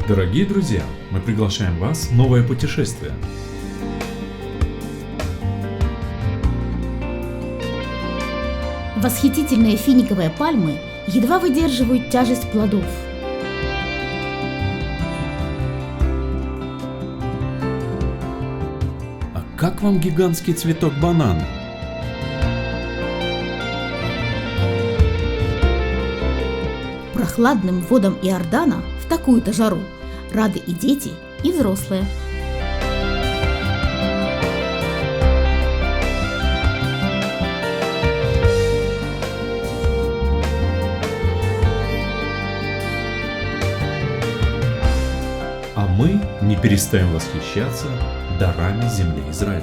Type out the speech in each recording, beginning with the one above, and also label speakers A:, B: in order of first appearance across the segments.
A: Дорогие друзья, мы приглашаем вас в новое путешествие.
B: Восхитительные финиковые пальмы едва выдерживают тяжесть плодов.
A: А как вам гигантский цветок банана?
B: Прохладным водам Иордана в такую-то жару рады и дети, и взрослые.
A: А мы не перестаем восхищаться дарами земли Израиля.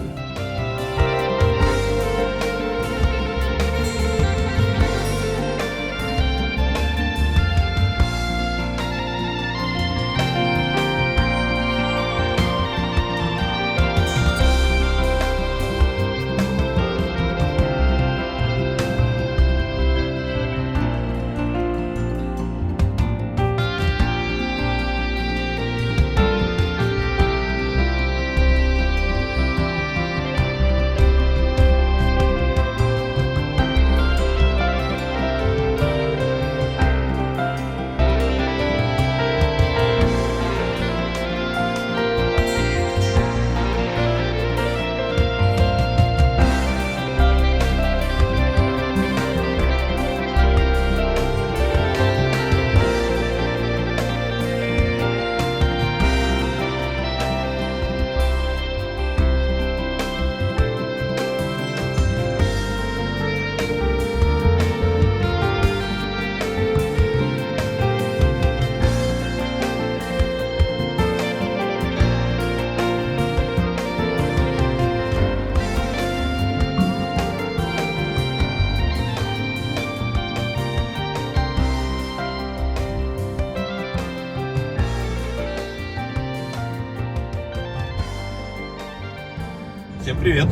C: Всем привет!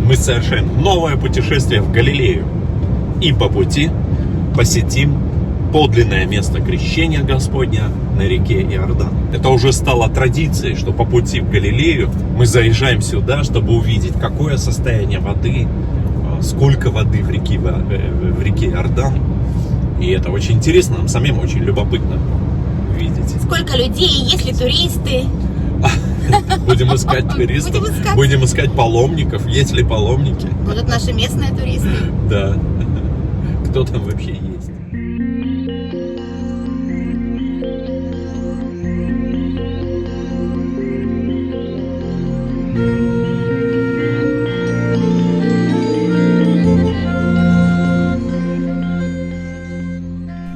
C: Мы совершаем новое путешествие в Галилею и по пути посетим подлинное место крещения Господня на реке Иордан. Это уже стало традицией, что по пути в Галилею мы заезжаем сюда, чтобы увидеть, какое состояние воды, сколько воды в реке Иордан. И это очень интересно, нам самим очень любопытно видеть.
B: Сколько людей, есть ли туристы?
C: Будем искать туристов, будем искать паломников, есть ли паломники.
B: Будут наши местные туристы.
C: Да. Кто там вообще есть?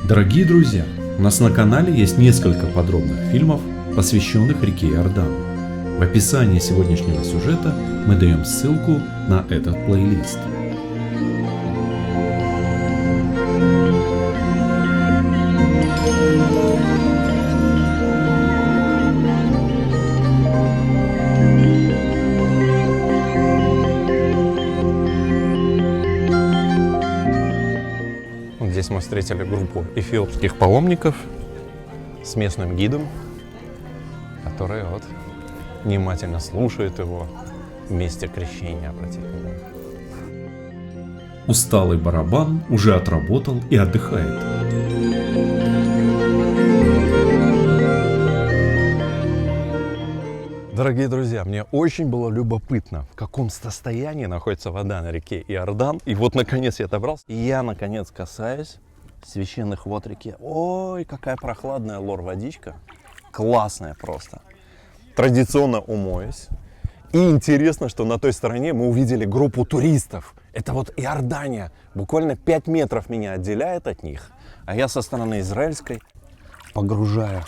A: Дорогие друзья, у нас на канале есть несколько подробных фильмов, посвященных реке Иордан. В описании сегодняшнего сюжета мы даем ссылку на этот плейлист.
C: Здесь мы встретили группу эфиопских паломников с местным гидом, который внимательно слушает его в месте крещения. Обратите внимание.
A: Усталый барабан уже отработал и отдыхает.
C: Дорогие друзья, мне очень было любопытно, в каком состоянии находится вода на реке Иордан. И вот, наконец, я добрался. И я, наконец, касаюсь священных вод реки. Ой, какая прохладная лор-водичка. Классная просто. Традиционно умоюсь. И интересно, что на той стороне мы увидели группу туристов. Это вот Иордания. Буквально 5 метров меня отделяет от них. А я со стороны израильской погружаю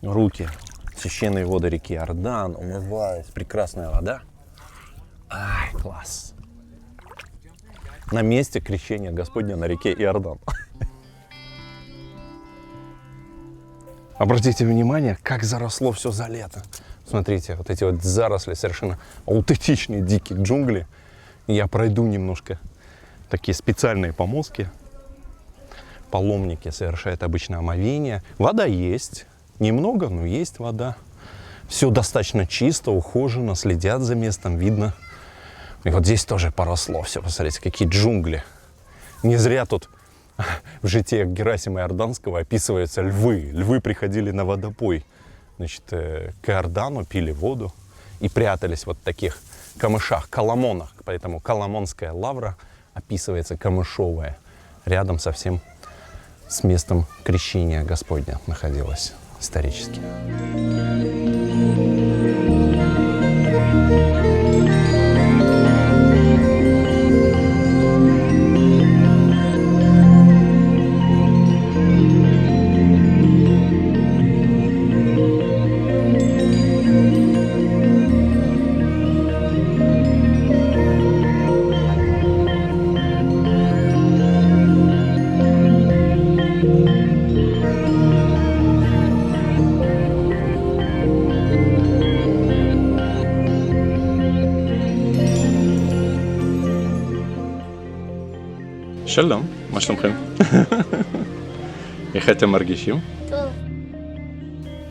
C: руки в священные воды реки Иордан, умываюсь. Прекрасная вода. Ай, класс. На месте крещения Господня на реке Иордан. Обратите внимание, как заросло все за лето. Смотрите, вот эти вот заросли, совершенно аутентичные дикие джунгли. Я пройду немножко такие специальные помостки. Паломники совершают обычно омовение. Вода есть, Немного, но есть вода. Все достаточно чисто, ухожено, следят за местом, видно. И вот здесь тоже поросло все. Посмотрите, какие джунгли. Не зря тут в житиях Герасима Иорданского описываются львы. Львы приходили на водопой, значит, к Иордану, пили воду и прятались вот в таких камышах, коломонах. Поэтому Коломонская лавра описывается камышовая. Рядом совсем с местом крещения Господня находилась исторически.
D: שלום, מה שלומכם? איך אתם מרגישים?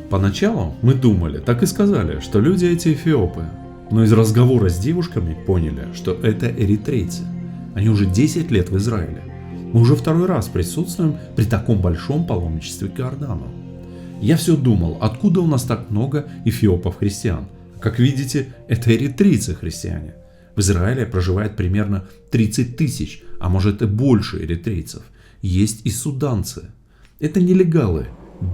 A: Поначалу мы думали, так и сказали, что люди эти эфиопы. Но из разговора с девушками поняли, что это эритрейцы. Они уже 10 лет в Израиле. Мы уже второй раз присутствуем при таком большом паломничестве к Иордану. Я все думал, откуда у нас так много эфиопов-христиан. Как видите, это эритрейцы-христиане. В Израиле проживает примерно 30 тысяч, а может и больше эритрейцев. Есть и суданцы. Это нелегалы,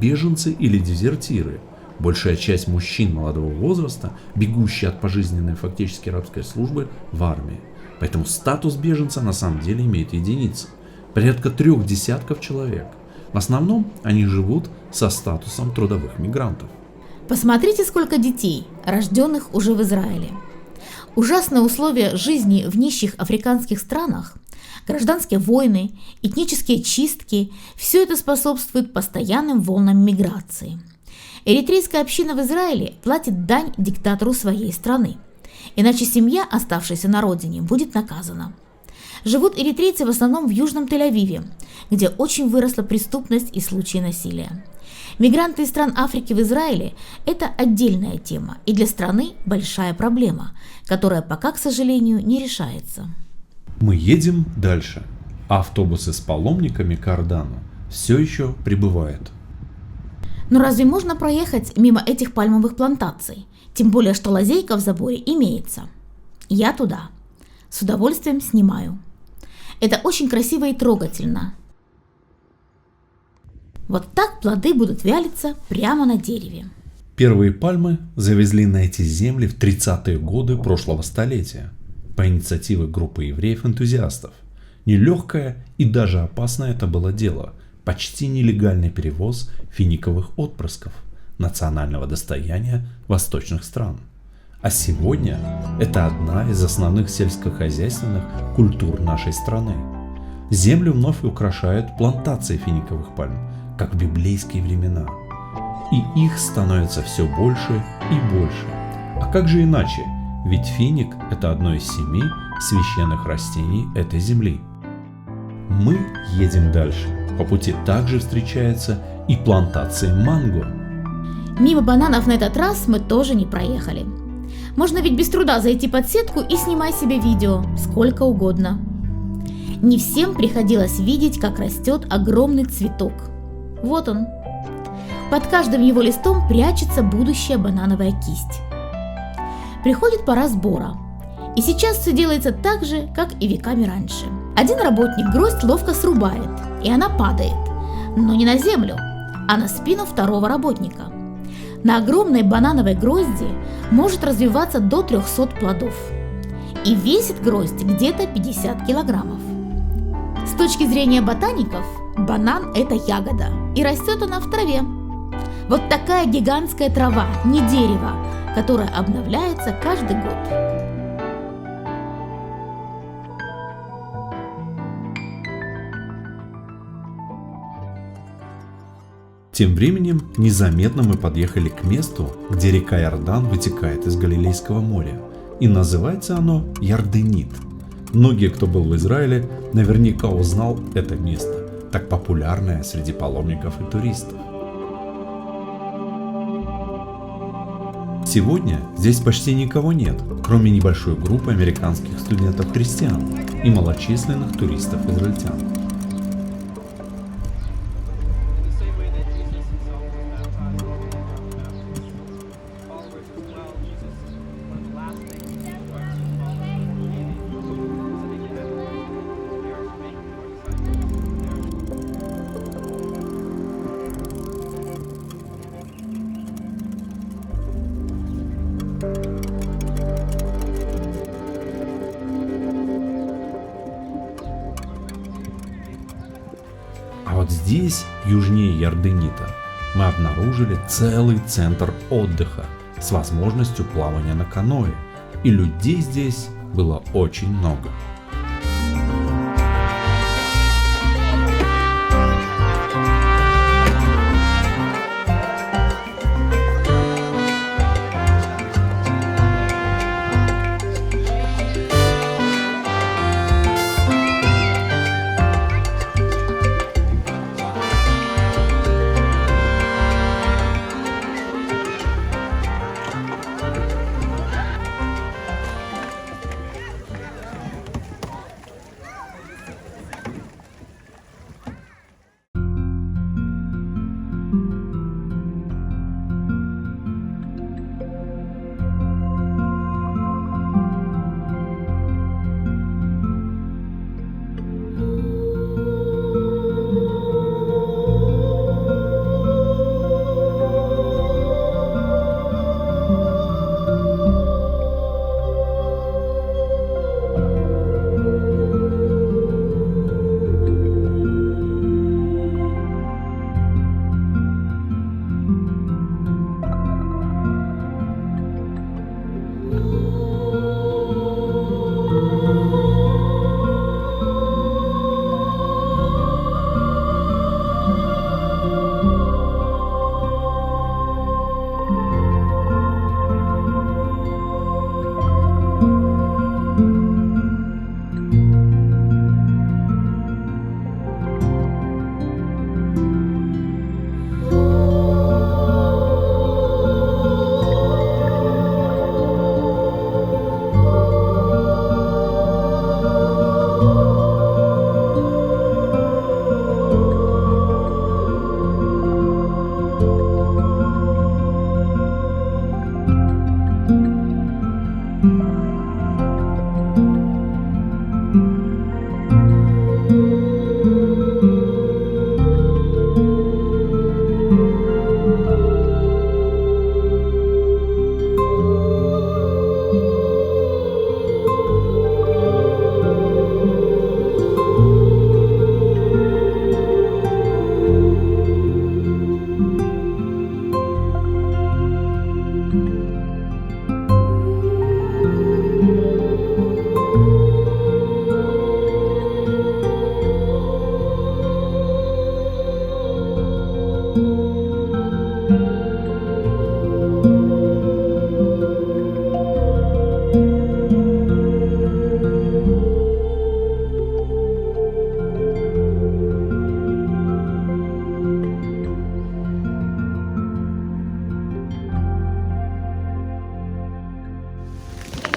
A: беженцы или дезертиры. Большая часть мужчин молодого возраста, бегущие от пожизненной фактически рабской службы в армии. Поэтому статус беженца на самом деле имеет единицы. Порядка 3 десятков человек. В основном они живут со статусом трудовых мигрантов.
B: Посмотрите, сколько детей, рожденных уже в Израиле. Ужасные условия жизни в нищих африканских странах, гражданские войны, этнические чистки – все это способствует постоянным волнам миграции. Эритрейская община в Израиле платит дань диктатору своей страны, иначе семья, оставшаяся на родине, будет наказана. Живут эритрейцы в основном в Южном Тель-Авиве, где очень выросла преступность и случаи насилия. Мигранты из стран Африки в Израиле – это отдельная тема и для страны большая проблема, которая пока, к сожалению, не решается.
A: Мы едем дальше, а автобусы с паломниками к Иордану все еще прибывают.
B: Но разве можно проехать мимо этих пальмовых плантаций? Тем более, что лазейка в заборе имеется. Я туда. С удовольствием снимаю. Это очень красиво и трогательно. Вот так плоды будут вялиться прямо на дереве.
A: Первые пальмы завезли на эти земли в 30-е годы прошлого столетия по инициативе группы евреев-энтузиастов. Нелегкое и даже опасное это было дело – почти нелегальный перевоз финиковых отпрысков, национального достояния восточных стран. А сегодня это одна из основных сельскохозяйственных культур нашей страны. Землю вновь украшают плантации финиковых пальм, как в библейские времена. И их становится все больше и больше. А как же иначе? Ведь финик – это одно из 7 священных растений этой земли. Мы едем дальше. По пути также встречаются и плантации манго.
B: Мимо бананов на этот раз мы тоже не проехали. Можно ведь без труда зайти под сетку и снимай себе видео, сколько угодно. Не всем приходилось видеть, как растет огромный цветок. Вот он. Под каждым его листом прячется будущая банановая кисть. Приходит пора сбора. И сейчас все делается так же, как и веками раньше. Один работник гроздь ловко срубает, и она падает. Но не на землю, а на спину второго работника. На огромной банановой грозди может развиваться до 300 плодов. И весит гроздь где-то 50 килограммов. С точки зрения ботаников, банан – это ягода, и растет она в траве. Вот такая гигантская трава, не дерево, которая обновляется каждый год.
A: Тем временем незаметно мы подъехали к месту, где река Иордан вытекает из Галилейского моря, и называется оно Ярденит. Многие, кто был в Израиле, наверняка узнал это место, так популярное среди паломников и туристов. Сегодня здесь почти никого нет, кроме небольшой группы американских студентов-христиан и малочисленных туристов-израильтян. А вот здесь, южнее Ярденита, мы обнаружили целый центр отдыха с возможностью плавания на каноэ, и людей здесь было очень много.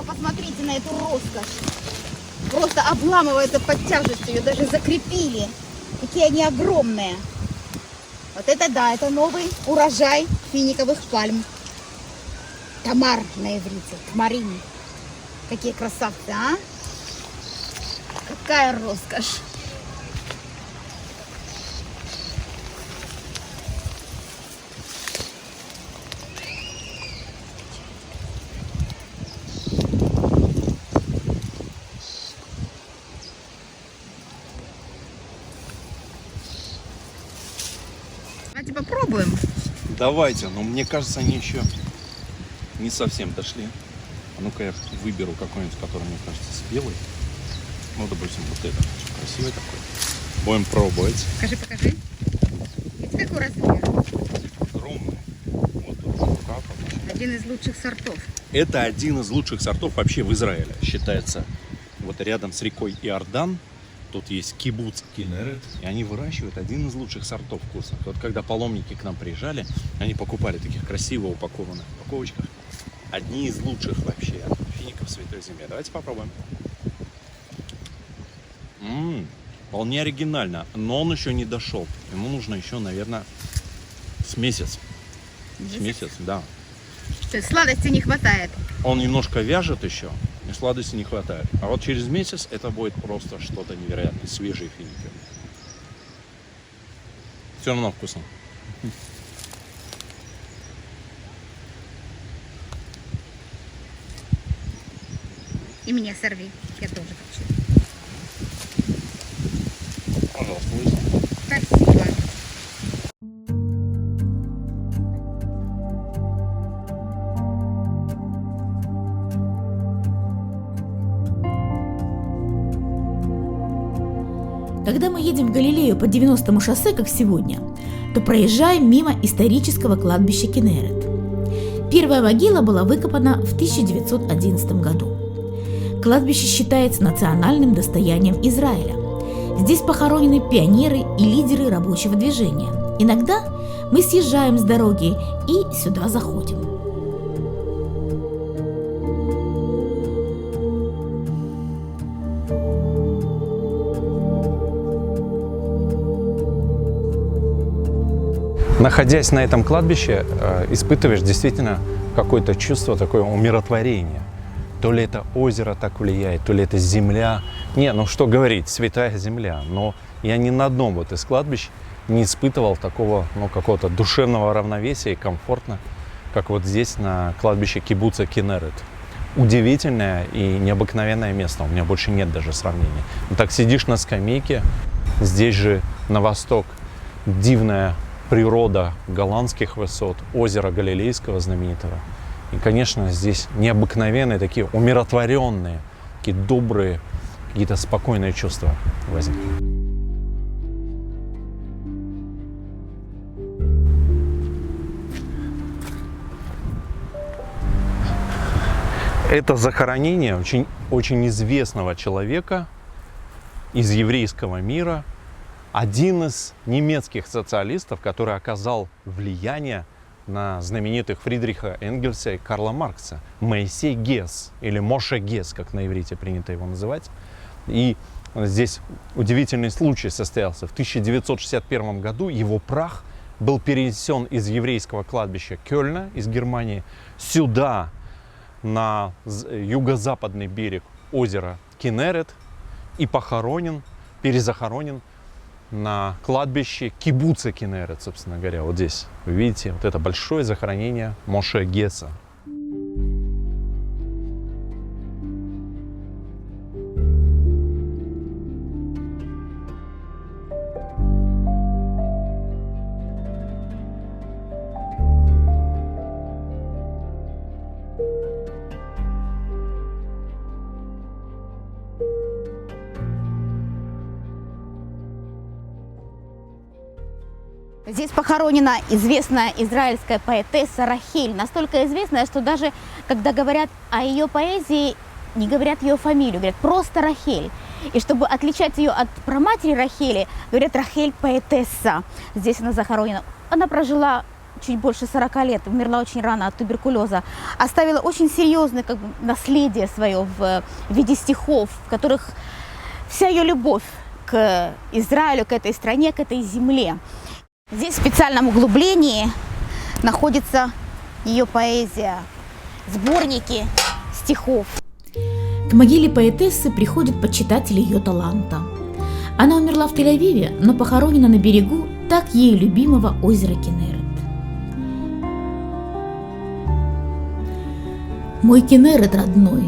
E: Посмотрите на эту роскошь. Просто обламывается под тяжестью. Ее даже закрепили. Какие они огромные. Вот это да, это новый урожай финиковых пальм. Тамар на иврите. Тамарин. Какие красавцы, а? Какая роскошь. Давайте попробуем.
C: Давайте, но мне кажется, они еще не совсем дошли. А ну-ка я выберу какой-нибудь, который мне кажется с белой. Ну, допустим, вот этот. Красивый такой. Будем пробовать.
E: Покажи. Видите, какой размер?
C: Огромный. Вот тут рукав.
E: Один из лучших сортов.
C: Это один из лучших сортов вообще в Израиле. Считается вот рядом с рекой Иордан. Тут есть кибуц Кинерет, и они выращивают один из лучших сортов вкусных. Вот когда паломники к нам приезжали, они покупали таких красиво упакованных упаковочках. одни из лучших вообще фиников в Святой Земле. Давайте попробуем. Вполне оригинально, но он еще не дошел. Ему нужно еще, наверное, с месяц. С месяц, да.
E: То есть сладости не хватает.
C: Он немножко вяжет еще, и сладости не хватает. А вот через месяц это будет просто что-то невероятное. Свежие финики. Все равно вкусно.
E: И мне сорви, я тоже хочу.
C: Пожалуйста, Луиза.
E: Спасибо.
B: Когда мы едем в Галилею по 90-му шоссе, как сегодня, то проезжаем мимо исторического кладбища Кинерет. Первая могила была выкопана в 1911 году. Кладбище считается национальным достоянием Израиля. Здесь похоронены пионеры и лидеры рабочего движения. Иногда мы съезжаем с дороги и сюда заходим.
C: Находясь на этом кладбище, испытываешь действительно какое-то чувство, такое умиротворение. То ли это озеро так влияет, то ли это земля. Не, ну что говорить, святая земля. Но я ни на одном вот из кладбищ не испытывал такого, ну, какого-то душевного равновесия и комфортно, как вот здесь на кладбище кибуца Кинерет. Удивительное и необыкновенное место, у меня больше нет даже сравнения. Ну, так сидишь на скамейке, здесь же на восток дивная природа голландских высот, озеро Галилейского знаменитого. И, конечно, здесь необыкновенные, такие умиротворенные, такие добрые, какие-то спокойные чувства возникли. Это захоронение очень известного человека из еврейского мира, один из немецких социалистов, который оказал влияние на знаменитых Фридриха Энгельса и Карла Маркса, Моисей Гесс, или Моше Гесс, как на иврите принято его называть. И здесь удивительный случай состоялся. В 1961 году его прах был перенесен из еврейского кладбища Кёльна, из Германии, сюда, на юго-западный берег озера Кинерет, и похоронен, перезахоронен на кладбище кибуца Кинерет, собственно говоря, вот здесь. Вы видите, вот это большое захоронение Моше Гесса.
E: Здесь похоронена известная израильская поэтесса Рахель. Настолько известная, что даже когда говорят о ее поэзии, не говорят ее фамилию, говорят просто Рахель. И чтобы отличать ее от праматери Рахели, говорят Рахель поэтесса. Здесь она захоронена. Она прожила чуть больше 40 лет, умерла очень рано от туберкулеза. Оставила очень серьезное наследие свое в виде стихов, в которых вся ее любовь к Израилю, к этой стране, к этой земле. Здесь в специальном углублении находится ее поэзия, сборники стихов.
B: К могиле поэтессы приходят почитатели ее таланта. Она умерла в Тель-Авиве, но похоронена на берегу так ею любимого озера Кинерет. Мой Кинерет родной,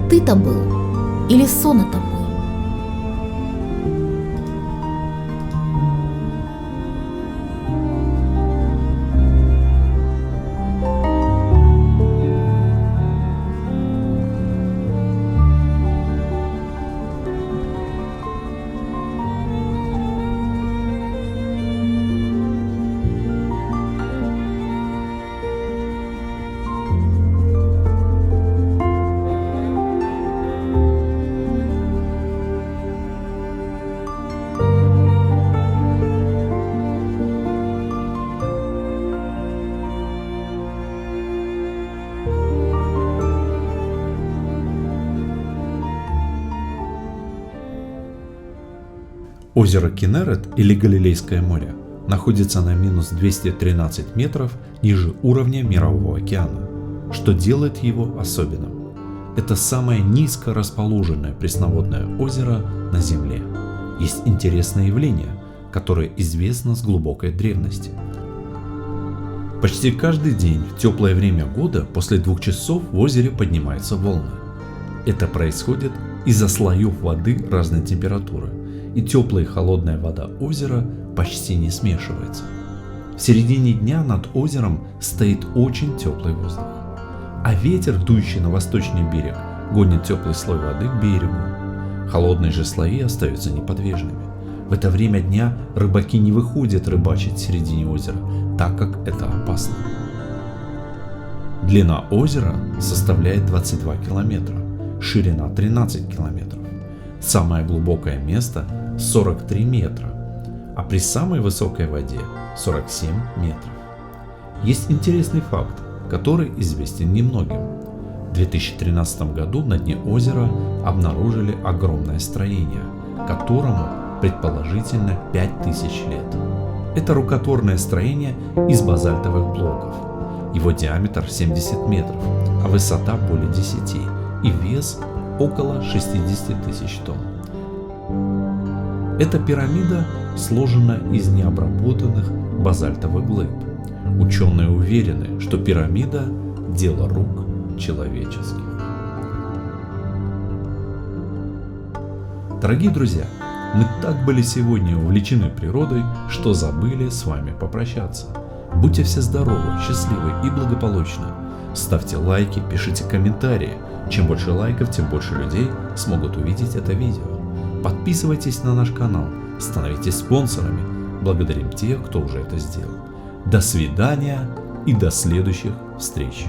B: ты-то был или сон это мой?
A: Озеро Кинерет или Галилейское море находится на минус 213 метров ниже уровня Мирового океана, что делает его особенным. Это самое низко расположенное пресноводное озеро на Земле. Есть интересное явление, которое известно с глубокой древности. Почти каждый день в теплое время года после 2 часов в озере поднимаются волны. Это происходит из-за слоев воды разной температуры, и теплая и холодная вода озера почти не смешивается. В середине дня над озером стоит очень теплый воздух, а ветер, дующий на восточный берег, гонит теплый слой воды к берегу. Холодные же слои остаются неподвижными. В это время дня рыбаки не выходят рыбачить в середине озера, так как это опасно. Длина озера составляет 22 километра, ширина 13 километров. Самое глубокое место 43 метра, а при самой высокой воде 47 метров. Есть интересный факт, который известен немногим. В 2013 году на дне озера обнаружили огромное строение, которому предположительно 5000 лет. Это рукотворное строение из базальтовых блоков. Его диаметр 70 метров, а высота более 10 и вес около 60 тысяч тонн. Эта пирамида сложена из необработанных базальтовых глыб. Ученые уверены, что пирамида – дело рук человеческих. Дорогие друзья, мы так были сегодня увлечены природой, что забыли с вами попрощаться. Будьте все здоровы, счастливы и благополучны. Ставьте лайки, пишите комментарии. Чем больше лайков, тем больше людей смогут увидеть это видео. Подписывайтесь на наш канал, становитесь спонсорами. Благодарим тех, кто уже это сделал. До свидания и до следующих встреч.